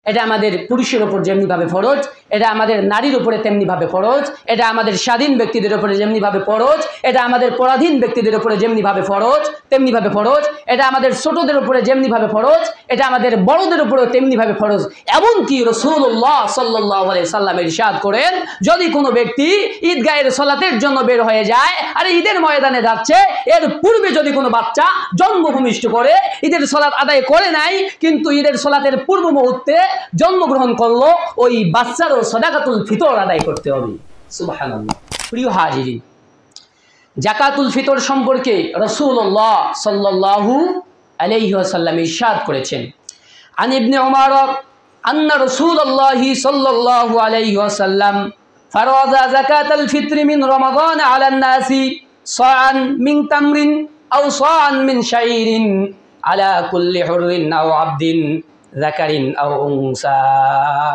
এটা আমাদের পুরুষের উপর যেমনিভাবে ফরজ, এটা আমাদের নারীর উপরে তেমনিভাবে ফরজ, এটা আমাদের স্বাধীন ব্যক্তিদের উপরে যেমনিভাবে ফরজ, এটা আমাদের পরাধীন ব্যক্তিদের উপরে যেমনিভাবে ফরজ তেমনিভাবে ফরজ, এটা আমাদের ছোটদের উপরে যেমনিভাবে ফরজ, এটা আমাদের বড়দের উপরেও তেমনিভাবে ফরজ। এমনকি রাসূলুল্লাহ সাল্লাল্লাহু আলাইহি সাল্লাম ইরশাদ করেন, যদি কোনো ব্যক্তি ঈদগাহের সালাতের জন্য বের হয়ে যায় আর ঈদের ময়দানে যাচ্ছে, এর পূর্বে যদি কোনো বাচ্চা জন্মভূমিষ্ঠ করে ঈদের সালাত আদায় করে নাই, কিন্তু ঈদের সালাতের পূর্ব মুহূর্তে জন্মগ্রহণ করলো, ওই বাচ্চারও সাদাকাতুল ফিতর আদায় করতে হবে। সুবহানাল্লাহ। প্রিয় হাজিরিন, যাকাতুল ফিতর সম্পর্কে রাসূলুল্লাহ সাল্লাল্লাহু আলাইহি ওয়াসাল্লাম ইরশাদ করেছেন, আন ইবনে উমর আন্না রাসূলুল্লাহ সাল্লাল্লাহু আলাইহি ওয়াসাল্লাম ফারাযা যাকাতাল ফিত্র মিন রমাদান আলান নাসি সাআন মিন তামরিন আও সাআন মিন শাইরিন আলা কুল্লি হুররিন আও আবদিন যাকারিন আও উনসা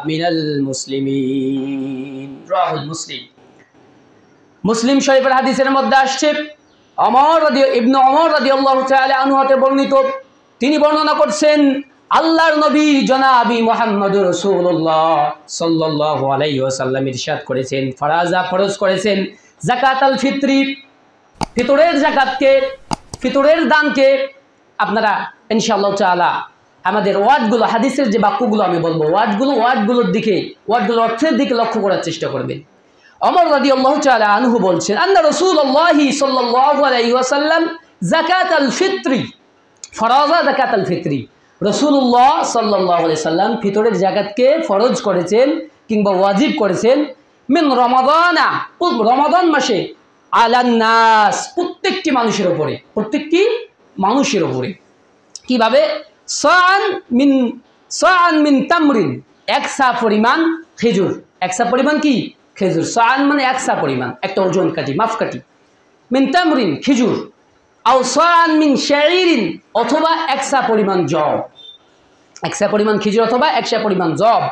মিনাল মুসলিমিন। রাহুল মুসলিম। মুসলিম শরীফের হাদিসের মধ্যে আসছে, ইবনে ওমর রাদিয়াল্লাহু তাআলা আনহু হতে বর্ণিত, তিনি বর্ণনা করছেন, আল্লাহর নবী জনাবি মুহাম্মদুর রাসূলুল্লাহ সাল্লাল্লাহু আলাইহি ওয়াসাল্লাম ইরশাদ করেছেন, ফরজ করেছেন যাকাতাল ফিত্রি, ফিতরের যাকাতকে, ফিতরের দানকে। আপনারা ইনশাআল্লাহ তাআলা আমাদের ওয়ার্ডগুলো, হাদিসের যে বাক্যগুলো আমি বলবো, ওয়ার্ডগুলোর দিকে, ওয়ার্ডগুলোর অর্থের দিকে লক্ষ্য করার চেষ্টা করবেন। ওমর রাদিয়াল্লাহু তাআলা আনহু বলছেন, আন্না রাসূলুল্লাহ সাল্লাল্লাহু আলাইহি ওয়াসাল্লাম যাকাতাল ফিত্রি ফরাযা যাকাতাল ফিত্রি, রাসূলুল্লাহ সাল্লাল্লাহু আলাইহি সাল্লাম ফিতরের যাকাতকে ফরজ করেছেন কিংবা ওয়াজিব করেছেন, মিন রমাদানা, রমাদান মাসে, আলান নাস, প্রত্যেকটি মানুষের উপরে, প্রত্যেকটি মানুষের উপরে। কিভাবে? সাআন মিন তামরিন, একসা পরিমাণ খেজুর, একসা পরিমাণ কি? খেজুর। সাআন মানে একসা পরিমাণ, একটা ওজন কাঠি, মাপকাঠি। মিন তামরিন, খেজুর। আও সাআন মিন শাইরিন, অথবা একসা পরিমাণ জব, একসা পরিমাণ খেজুর অথবা একসা পরিমাণ জব।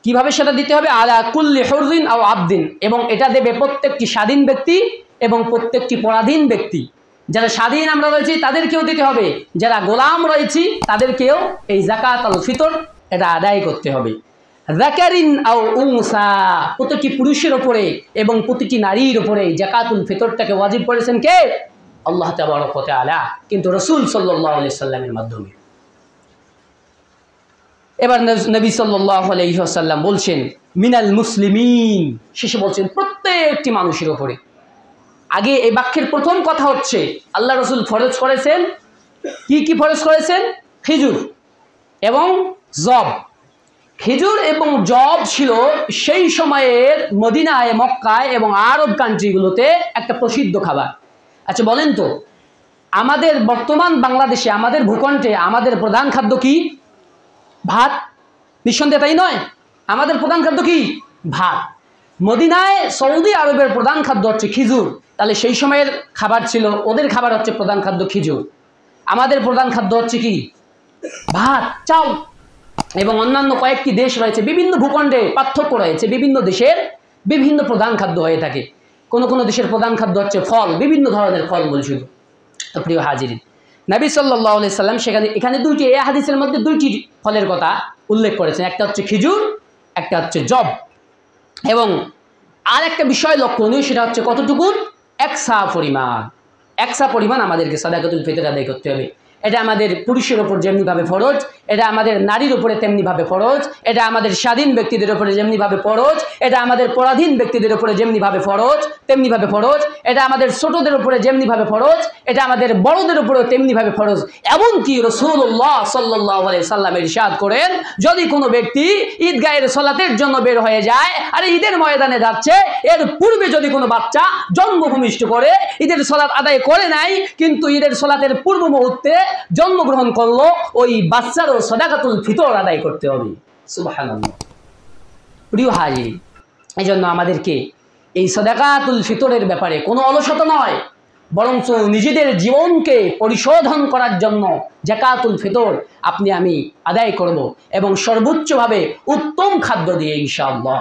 কিভাবে সেটা দিতে হবে? আলা কুল্লি হুররিন আও আবদিন, এবং এটা দেবে প্রত্যেকটি স্বাধীন ব্যক্তি এবং প্রত্যেকটি পরাধীন ব্যক্তি। যারা স্বাধীন আমরা রয়েছি তাদেরকেও দিতে হবে, যারা গোলাম রয়েছি তাদেরকেও এই যাকাতুল ফিতর এটা আদায় করতে হবে। যাকারিন আও উনসা, প্রতিটি পুরুষের উপরে এবং প্রতিটি নারীর উপরে যাকাতুল ফিতরটাকে ওয়াজিব করেছেন কে? আল্লাহ তাবারক ওয়া তাআলা, কিন্তু রাসূল সাল্লাল্লাহু আলাইহি সাল্লামের মাধ্যমে। এবার নবী সাল্লাল্লাহু আলাইহি ওয়াসাল্লাম বলছেন মিনাল মুসলিমিন, শেষে বলছেন প্রত্যেকটি মানুষের উপরে। আগে এই বাক্যের প্রথম কথা হচ্ছে আল্লাহ রাসূল ফরজ করেছেন, কি ফরজ করেছেন? খেজুর এবং জব। খেজুর এবং জব ছিল সেই সময়ের মদিনায়, মক্কায় এবং আরব কান্ট্রিগুলোতে একটা প্রসিদ্ধ খাবার। আচ্ছা বলেন তো, আমাদের বর্তমান বাংলাদেশে, আমাদের ভূখণ্ডে আমাদের প্রধান খাদ্য কি? ভাত। নিঃসন্দেহে তাই নয়? আমাদের প্রধান খাদ্য কি? ভাত। মদিনায়, সৌদি আরবের প্রধান খাদ্য হচ্ছে খেজুর। তাহলে সেই সময়ের খাবার ছিল, ওদের খাবার হচ্ছে প্রধান খাদ্য খেজুর, আমাদের প্রধান খাদ্য হচ্ছে কি? ভাত, চাল। এবং অন্যান্য কয়েকটি দেশ রয়েছে, বিভিন্ন ভূখণ্ডে পার্থক্য রয়েছে, বিভিন্ন দেশের বিভিন্ন প্রধান খাদ্য হয়ে থাকে। কোনো কোনো দেশের প্রধান খাদ্য হচ্ছে ফল, বিভিন্ন ধরনের ফল বলছিল। তো প্রিয় হাজিরিন, নবী সাল্লাল্লাহু আলাইহি সাল্লাম এখানে দুইটি, এই হাদিসের মধ্যে দুইটি ফলের কথা উল্লেখ করেছেন, একটা হচ্ছে খেজুর, একটা হচ্ছে জব। এবং আর একটা বিষয় লক্ষণীয়, সেটা হচ্ছে কতটুকু? একসা পরিমাণ, একসা পরিমাণ আমাদেরকে সাদাকাতুল ফিতর আদায় করতে হবে। এটা আমাদের পুরুষের উপর যেমনিভাবে ফরজ, এটা আমাদের নারীর উপরে তেমনিভাবে ফরজ, এটা আমাদের স্বাধীন ব্যক্তিদের উপরে যেমনিভাবে ফরজ, এটা আমাদের পরাধীন ব্যক্তিদের উপরে যেমনিভাবে ফরজ তেমনিভাবে ফরজ, এটা আমাদের ছোটদের উপরে যেমনিভাবে ফরজ, এটা আমাদের বড়দের উপরেও তেমনিভাবে ফরজ। এমনকি রাসূলুল্লাহ সাল্লাল্লাহু আলাইহি সাল্লাম ইরশাদ করেন, যদি কোনো ব্যক্তি ঈদগাহের সালাতের জন্য বের হয়ে যায় আর ঈদের ময়দানে যাচ্ছে, এর পূর্বে যদি কোনো বাচ্চা জন্মভূমিষ্ঠ করে ঈদের সালাত আদায় করে নাই, কিন্তু ঈদের সালাতের পূর্ব মুহূর্তে জন্মগ্রহণ করলো, ওই বাচ্চারও সাদাকাতুল ফিতর আদায় করতে হবে। সুবহানাল্লাহ। প্রিয় হাজির, এই জন্য আমাদেরকে এই সাদাকাতুল ফিতরের ব্যাপারে কোনো অলসতা নয়, বরঞ্চ নিজেদের জীবনকে পরিশোধন করার জন্য যাকাতুল ফিতর আপনি আমি আদায় করব, এবং সর্বোচ্চভাবে উত্তম খাদ্য দিয়ে ইনশাআল্লাহ।